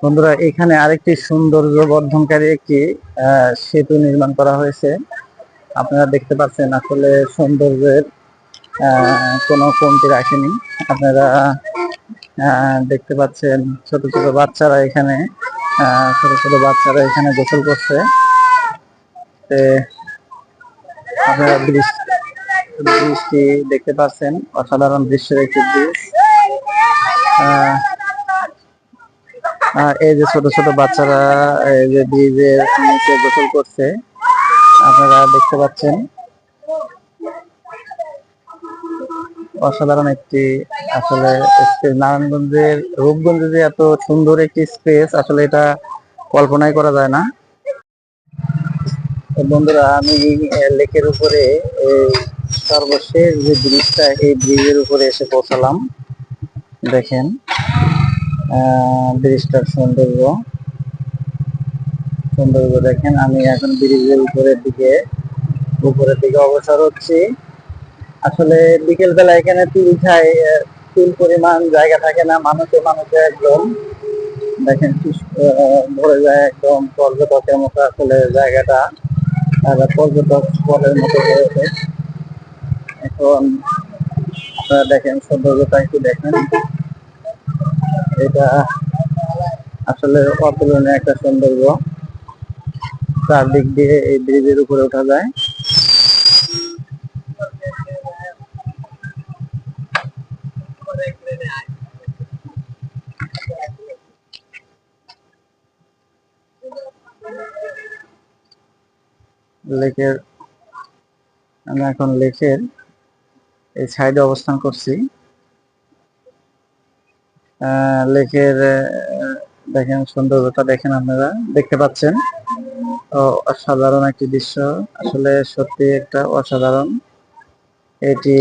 বন্ধুরা, এখানে আরেকটি সৌন্দর্য বর্ধনকারী একটি সেতু নির্মাণ করা হয়েছে। আপনারা দেখতে পাচ্ছেন, আসলে সৌন্দর্যের কোনো কমতি রাখেনি। আপনারা দেখতে পাচ্ছেন ছোট ছোট বাচ্চারা এখানে গোসল করছে। আপনারা দৃষ্টি দেখতে পাচ্ছেন, অসাধারণ দৃশ্যের একটি দৃশ্য। এই যে ছোট ছোট বাচ্চারা এই যে ব্রিজের নিচে গোসল করছে, আপনারা দেখতে পাচ্ছেন। অসাধারণ একটি আসলে নারায়ণগঞ্জের রূপগঞ্জে যে এত সুন্দর একটি স্পেস, আসলে এটা কল্পনাই করা যায় না। বন্ধুরা, আমি লেকের উপরে সর্বশেষ যে ব্রিজটা, এই ব্রিজের উপরে এসে পৌঁছালাম। দেখেন ব্রিজটার সৌন্দর্য দেখেন। আমি এখন ব্রিজের উপরের দিকে অগ্রসর হচ্ছি। আসলে বিকেল বেলা এখানে তিল পরিমাণ জায়গা থাকে না, মানুষে একদম দেখেন ভরে যায়, একদম পর্যটকের মতো আসলে জায়গাটা পর্যটক স্পটের মতো হয়েছে। এখন আপনারা দেখেন সৌন্দর্যটা একটু দেখেন। এটা আসলে অতুলনীয় একটা সৌন্দর্য। চারদিক দিয়ে এই ব্রিজের উপরে ওঠা যায়। আমি এখন লেকের এই সাইডে অবস্থান করছি। লেকের দেখেন সৌন্দর্যটা দেখেন, আপনারা দেখতে পাচ্ছেন। অসাধারণ একটি দৃশ্য, আসলে সত্যি একটা অসাধারণ এটি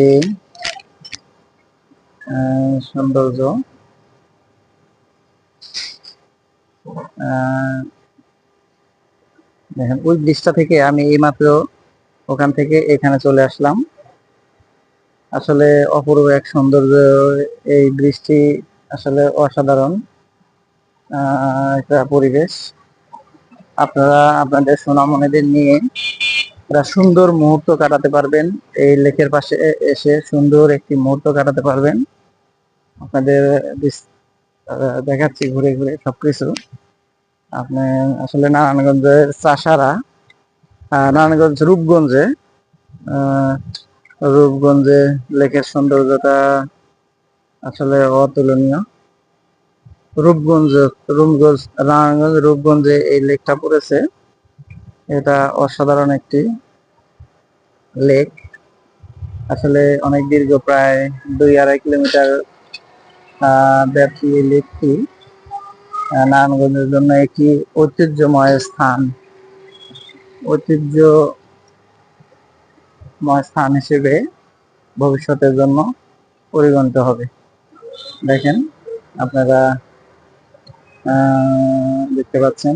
সৌন্দর্য। দেখেন ওই ব্রিজটা থেকে আমি এইমাত্র ওখান থেকে এখানে চলে আসলাম। আসলে অপূর্ব এক সৌন্দর্য এই ব্রিজটি, আসলে অসাধারণ একটা পরিবেশ। আপনারা আপনাদের সোনামণিদের নিয়ে একটা সুন্দর মুহূর্ত কাটাতে পারবেন। এই লেকের পাশে এসে সুন্দর একটি মুহূর্ত কাটাতে পারবেন। আপনাদের দেখাচ্ছি ঘুরে ঘুরে সবকিছু। আপনি আসলে নারায়ণগঞ্জের চাষারা, নারায়ণগঞ্জ রূপগঞ্জে লেকের সৌন্দর্যটা আসলে অতুলনীয়। নারায়ণগঞ্জ রূপগঞ্জে এই লেকটা পড়েছে। এটা অসাধারণ একটি লেক। আসলে অনেক দীর্ঘ, প্রায় 2-2.5 কিলোমিটার ব্যাপী এই লেকটি নারায়ণগঞ্জের জন্য একটি ঐতিহ্যময় স্থান হিসেবে ভবিষ্যতের জন্য পরিগণিত হবে। দেখেন আপনারা দেখতে পাচ্ছেন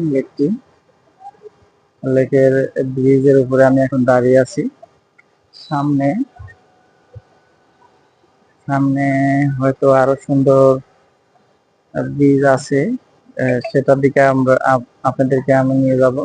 লেকের ব্রিজের উপরে আমি এখন দাঁড়িয়ে আছি। সামনে হয়তো আরো সুন্দর ব্রিজ আছে, সেটার দিকে আপনাদেরকে আমি নিয়ে যাব।